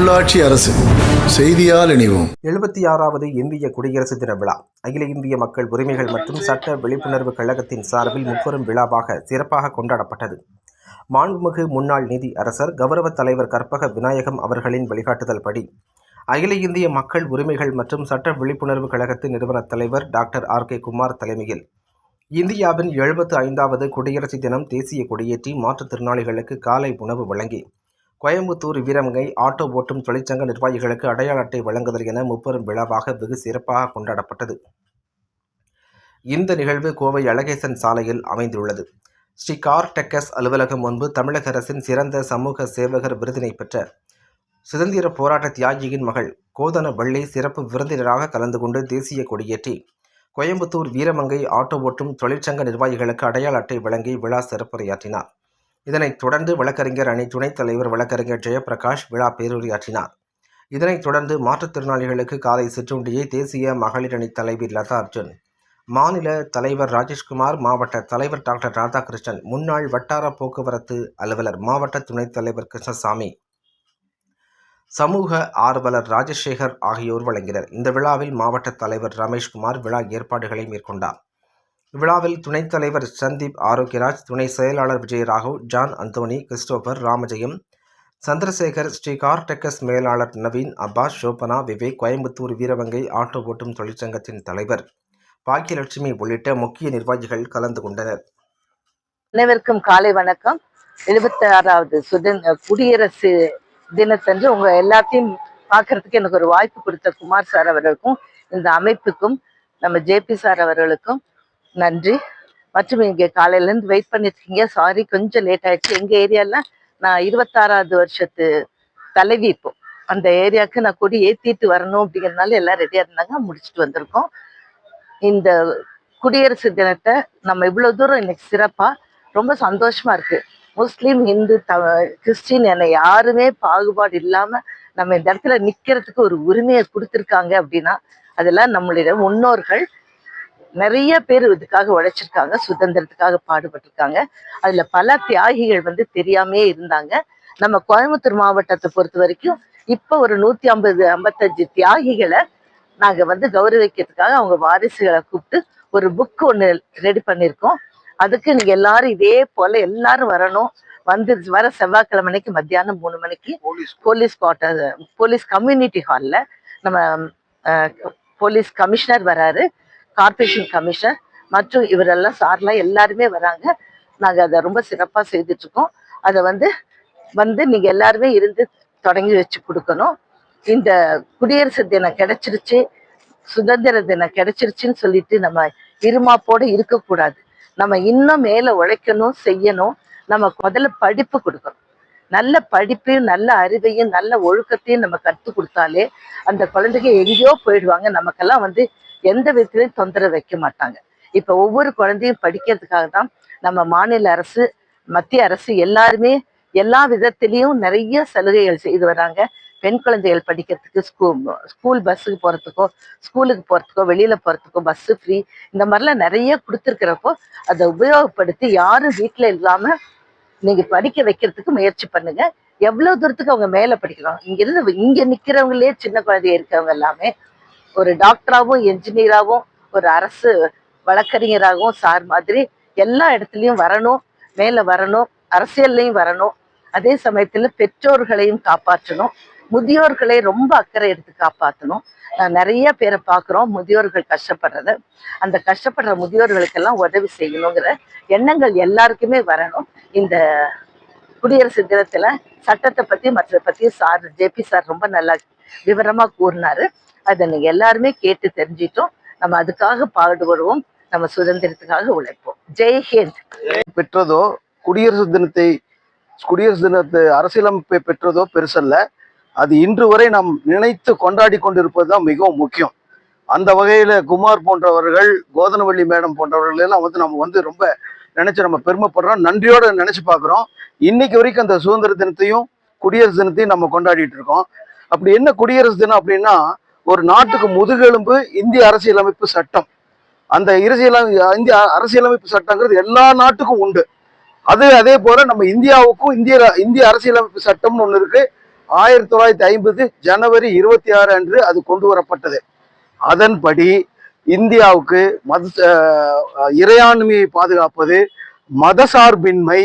உள்ளாட்சி அரசு செய்தியால் இணைவோம். 76வது இந்திய குடியரசு தின விழா அகில இந்திய மக்கள் உரிமைகள் மற்றும் சட்ட விழிப்புணர்வு கழகத்தின் சார்பில் முப்பெரும் விழாவாக சிறப்பாக கொண்டாடப்பட்டது. மாண்புமிகு முன்னாள் நீதி அரசர் கௌரவ தலைவர் கற்பக விநாயகம் அவர்களின் வழிகாட்டுதல் படி அகில இந்திய மக்கள் உரிமைகள் மற்றும் சட்ட விழிப்புணர்வு கழகத்தின் நிறுவன தலைவர் டாக்டர் R.K. குமார் தலைமையில் இந்தியாவின் 75வது குடியரசு தினம் தேசிய கொடியேற்றி மாற்றுத்திறனாளிகளுக்கு காலை உணவு வழங்கி கோயம்புத்தூர் வீரமங்கை ஆட்டோ ஓட்டும் தொழிற்சங்க நிர்வாகிகளுக்கு அடையாள அட்டை வழங்குதல் என முப்பெரும் விழாவாக வெகு சிறப்பாக கொண்டாடப்பட்டது. இந்த நிகழ்வு கோவை அழகேசன் சாலையில் அமைந்துள்ளது. ஸ்ரீ கார் டெக்கஸ் அலுவலகம் முன்பு தமிழக அரசின் சிறந்த சமூக சேவகர் விருதினை பெற்ற சுதந்திர போராட்ட தியாகியின் மகள் கோதனவள்ளி சிறப்பு விருந்தினராக கலந்து கொண்டு தேசிய கொடியேற்றி கோயம்புத்தூர் வீரமங்கை ஆட்டோ ஓட்டும் தொழிற்சங்க நிர்வாகிகளுக்கு அடையாள அட்டை வழங்கி விழா சிறப்புரையாற்றினார். இதனைத் தொடர்ந்து வழக்கறிஞர் அணி துணைத் தலைவர் வழக்கறிஞர் ஜெயபிரகாஷ் விழா பேருரையாற்றினார். இதனைத் தொடர்ந்து மாற்றுத்திறனாளிகளுக்கு காலை சிற்றுண்டியை தேசிய மகளிர் அணி தலைவி லதா அர்ஜுன், மாநில தலைவர் ராஜேஷ்குமார், மாவட்ட தலைவர் டாக்டர் ராதாகிருஷ்ணன், முன்னாள் வட்டார போக்குவரத்து அலுவலர் மாவட்ட துணைத் தலைவர் கிருஷ்ணசாமி, சமூக ஆர்வலர் ராஜசேகர் ஆகியோர் வழங்கினர். இந்த விழாவில் மாவட்ட தலைவர் ரமேஷ்குமார் விழா ஏற்பாடுகளை மேற்கொண்டார். விழாவில் துணைத் தலைவர் சந்தீப் ஆரோக்கியராஜ், துணை செயலாளர் Vijayaraghav, John Anthony, Christopher, Ramajayam, Chandrasekar, Sri கார் டெக்கஸ் மேலாளர் நவீன், அப்பாஸ், ஷோபனா, விவேக், கோயம்புத்தூர் வீரவங்கை ஆட்டோ ஓட்டும் தொழிற்சங்கத்தின் தலைவர் பாக்கியலட்சுமி உள்ளிட்ட முக்கிய நிர்வாகிகள் கலந்து கொண்டனர். அனைவருக்கும் காலை வணக்கம். 76வது குடியரசு தினத்தன்று உங்க எல்லாத்தையும் பார்க்கறதுக்கு எனக்கு ஒரு வாய்ப்பு கொடுத்த குமார் சார் அவர்களுக்கும் இந்த அமைப்புக்கும் நம்ம ஜேபி சார் அவர்களுக்கும் நன்றி. மற்றும் இங்கே காலையிலேருந்து வெயிட் பண்ணிருக்கீங்க. சாரி, கொஞ்சம் லேட் ஆயிடுச்சு. எங்க ஏரியால நான் 26வது வருஷத்து தலைவி. இப்போ அந்த ஏரியாவுக்கு நான் கொடி ஏற்றிட்டு வரணும் அப்படிங்கிறதுனால எல்லாம் ரெடியா இருந்தாங்க. முடிச்சுட்டு வந்திருக்கோம். இந்த குடியரசு தினத்தை நம்ம இவ்வளவு தூரம் இன்னைக்கு சிறப்பா ரொம்ப சந்தோஷமா இருக்கு. முஸ்லீம், இந்து, கிறிஸ்டின் என யாருமே பாகுபாடு இல்லாம நம்ம இந்த இடத்துல நிக்கிறதுக்கு ஒரு உரிமையை கொடுத்துருக்காங்க அப்படின்னா அதெல்லாம் நம்மளுடைய முன்னோர்கள் நிறைய பேர் இதுக்காக உழைச்சிருக்காங்க, சுதந்திரத்துக்காக பாடுபட்டிருக்காங்க. அதுல பல தியாகிகள் தெரியாமே இருந்தாங்க. நம்ம கோயம்புத்தூர் மாவட்டத்தை பொறுத்த வரைக்கும் இப்ப ஒரு 150-155 தியாகிகளை நாங்க கௌரவிக்கிறதுக்காக அவங்க வாரிசுகளை கூப்பிட்டு ஒரு புக் ஒண்ணு ரெடி பண்ணிருக்கோம். அதுக்கு நீங்க எல்லாரும் இதே போல எல்லாரும் வரணும். வர செவ்வாய்க்கிழமை அன்னைக்கு மத்தியானம் 3 மணிக்கு போலீஸ் கம்யூனிட்டி ஹால்ல நம்ம போலீஸ் கமிஷனர் வராரு, கார்பரேஷன் கமிஷனர் மற்றும் இவரெல்லாம் சார்லாம் எல்லாருமே வராங்க. நாங்க அதை ரொம்ப சிறப்பா செய்துட்டு இருக்கோம். அதை நீங்க எல்லாருமே இருந்து தொடங்கி வச்சு கொடுக்கணும். இந்த குடியரசு தினம் கிடைச்சிருச்சு, சுதந்திர தினம் கிடைச்சிருச்சுன்னு சொல்லிட்டு நம்ம இருமாப்போட இருக்கக்கூடாது. நம்ம இன்னும் மேல உழைக்கணும், செய்யணும். நம்ம முதல்ல படிப்பு கொடுக்கணும். நல்ல படிப்பையும் நல்ல அறிவையும் நல்ல ஒழுக்கத்தையும் நம்ம கற்றுக் கொடுத்தாலே அந்த குழந்தைங்க எங்கேயோ போயிடுவாங்க. நமக்கெல்லாம் எந்த விதத்திலையும் தொந்தரவு வைக்க மாட்டாங்க. இப்ப ஒவ்வொரு குழந்தையும் படிக்கிறதுக்காக தான் நம்ம மாநில அரசு, மத்திய அரசு எல்லாருமே எல்லா விதத்திலையும் நிறைய சலுகைகள் செய்து வராங்க. பெண் குழந்தைகள் படிக்கிறதுக்கு ஸ்கூல் பஸ்ஸுக்கு போறதுக்கோ, ஸ்கூலுக்கு போறதுக்கோ, வெளியில போறதுக்கோ பஸ் ஃப்ரீ, இந்த மாதிரிலாம் நிறைய கொடுத்துருக்கிறப்போ அதை உபயோகப்படுத்தி யாரும் வீட்டுல இல்லாம நீங்க படிக்க வைக்கிறதுக்கு முயற்சி பண்ணுங்க. எவ்வளவு தூரத்துக்கு அவங்க மேல படிக்கலாம். இங்க நிக்கிறவங்களே சின்ன குழந்தைய இருக்கவங்க எல்லாமே ஒரு டாக்டராகவும், என்ஜினியராகவும், ஒரு அரசு வழக்கறிஞராகவும் சார் மாதிரி எல்லா இடத்துலயும் வரணும், மேல வரணும், அரசியல்லையும் வரணும். அதே சமயத்துல பெற்றோர்களையும் காப்பாற்றணும், முதியோர்களை ரொம்ப அக்கறை எடுத்து காப்பாற்றணும். நிறைய பேரை பார்க்குறோம் முதியோர்கள் கஷ்டப்படுறத. அந்த கஷ்டப்படுற முதியோர்களுக்கெல்லாம் உதவி செய்யணுங்கிற எண்ணங்கள் எல்லாருக்குமே வரணும். இந்த குடியரசு தினத்துல சட்டத்தை பத்தி மற்றதை பத்தி சார் ஜேபி சார் ரொம்ப நல்லா விவரமா கூறினாரு. அதை நீங்க எல்லாருமே கேட்டு தெரிஞ்சிட்டோம். நம்ம அதுக்காக பாடுபடுவோம், நம்ம சுதந்திரத்துக்காக உழைப்போம். ஜெய் ஹிந்த். பெற்றதோ குடியரசு தினத்தை அரசியலமைப்பை பெற்றதோ பெருசல்ல. அது இன்று வரை நாம் நினைத்து கொண்டாடி கொண்டிருப்பதுதான் மிகவும் முக்கியம். அந்த வகையில குமார் போன்றவர்கள், கோதனவள்ளி மேடம் போன்றவர்கள் எல்லாம் நம்ம ரொம்ப நினைச்சு நம்ம பெருமைப்படுறோம், நன்றியோட நினைச்சு பார்க்குறோம். இன்னைக்கு வரைக்கும் அந்த சுதந்திர தினத்தையும் குடியரசு தினத்தையும் நம்ம கொண்டாடிட்டு இருக்கோம். அப்படி என்ன குடியரசு தினம் அப்படின்னா, ஒரு நாட்டுக்கு முதுகெலும்பு இந்திய அரசியலமைப்பு சட்டம். அந்த இந்திய அரசியலமைப்பு சட்டங்கிறது எல்லா நாட்டுக்கும் உண்டு. அதே போல நம்ம இந்தியாவுக்கும் இந்திய அரசியலமைப்பு சட்டம்னு ஒண்ணு இருக்கு. 1950 ஜனவரி 26 அன்று அது கொண்டு வரப்பட்டது. அதன்படி இந்தியாவுக்கு இறையாண்மையை பாதுகாப்பது, மதசார்பின்மை,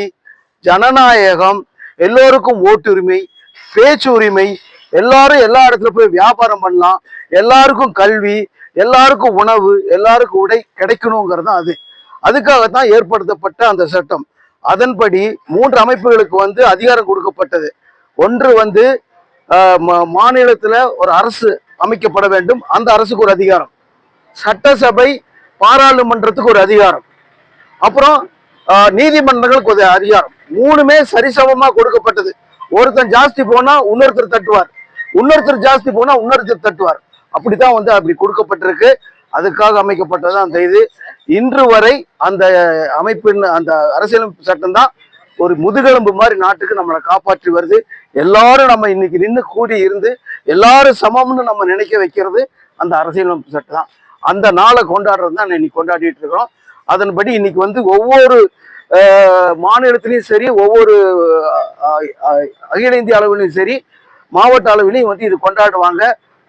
ஜனநாயகம், எல்லோருக்கும் ஓட்டுரிமை, பேச்சு உரிமை, எல்லாரும் எல்லா இடத்துல போய் வியாபாரம் பண்ணலாம், எல்லாருக்கும் கல்வி, எல்லாருக்கும் உணவு, எல்லாருக்கும் உடை கிடைக்கணுங்கிறது தான் அது. அதுக்காகத்தான் ஏற்படுத்தப்பட்ட அந்த சட்டம். அதன்படி 3 அமைப்புகளுக்கு அதிகாரம் கொடுக்கப்பட்டது. ஒன்று மாநிலத்துல ஒரு அரசு அமைக்கப்பட வேண்டும், அந்த அரசுக்கு ஒரு அதிகாரம். சட்டசபை, பாராளுமன்றத்துக்கு ஒரு அதிகாரம். அப்புறம் நீதிமன்றங்களுக்கு ஒரு அதிகாரம். 3மே சரிசமமா கொடுக்கப்பட்டது. ஒருத்தன் ஜாஸ்தி போனா இன்னொருத்தர் தட்டுவார், இன்னொருத்தர் ஜாஸ்தி போனா இன்னொருத்தர் தட்டுவார். அப்படித்தான் அப்படி கொடுக்கப்பட்டிருக்கு. அதுக்காக அமைக்கப்பட்டது அந்த இது. இன்று வரை அந்த அமைப்பின் அந்த அரசியலமைப்பு சட்டம் தான் ஒரு முதுகெலும்பு மாதிரி நாட்டுக்கு நம்மளை காப்பாற்றி வருது. எல்லாரும் நம்ம இன்னைக்கு நின்று கூடி இருந்து எல்லாரும் சமம்னு நம்ம நினைக்க வைக்கிறது அந்த அரசியலமைப்பு சட்டம் தான். அந்த நாளை கொண்டாடுறது தான் இன்னைக்கு கொண்டாடிட்டு இருக்கிறோம். அதன்படி இன்னைக்கு ஒவ்வொரு மாநிலத்திலையும் சரி, ஒவ்வொரு அகில இந்திய அளவிலையும் சரி, மாவட்ட அளவிலையும் இது கொண்டாடுவாங்க.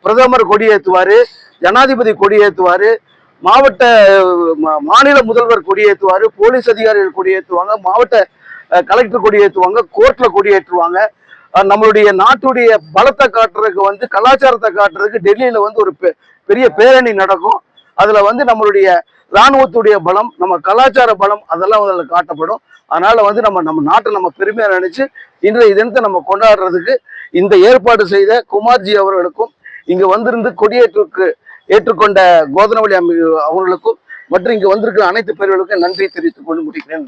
பிரதமர் கொடியேற்றுவாரு, ஜனாதிபதி கொடியேற்றுவாரு, மாநில முதல்வர் கொடியேற்றுவாரு, போலீஸ் அதிகாரிகள் கொடியேற்றுவாங்க, மாவட்ட கலெக்டர் கொடியேற்றுவாங்க, கோர்ட்ல கொடியேற்றுவாங்க. நம்மளுடைய நாட்டுடைய பலத்தை காட்டுறதுக்கு கலாச்சாரத்தை காட்டுறதுக்கு டெல்லியில ஒரு பெரிய பேரணி நடக்கும். அதுல நம்மளுடைய இராணுவத்துடைய பலம், நம்ம கலாச்சார பலம், அதெல்லாம் அதுல காட்டப்படும். அதனால நம்ம நாட்டை நம்ம பெருமையா நினைச்சு இன்றைய தினத்தை நம்ம கொண்டாடுறதுக்கு இந்த ஏற்பாடு செய்த குமார்ஜி அவர்களுக்கும், இங்க வந்திருந்து ஏற்றுக்கொண்ட கோதனவழி அவர்களுக்கும் மற்றும் இங்க வந்திருக்கிற அனைத்து பேர்களுக்கும் நன்றி தெரிவித்துக் கொண்டு முடிக்கிறேன்.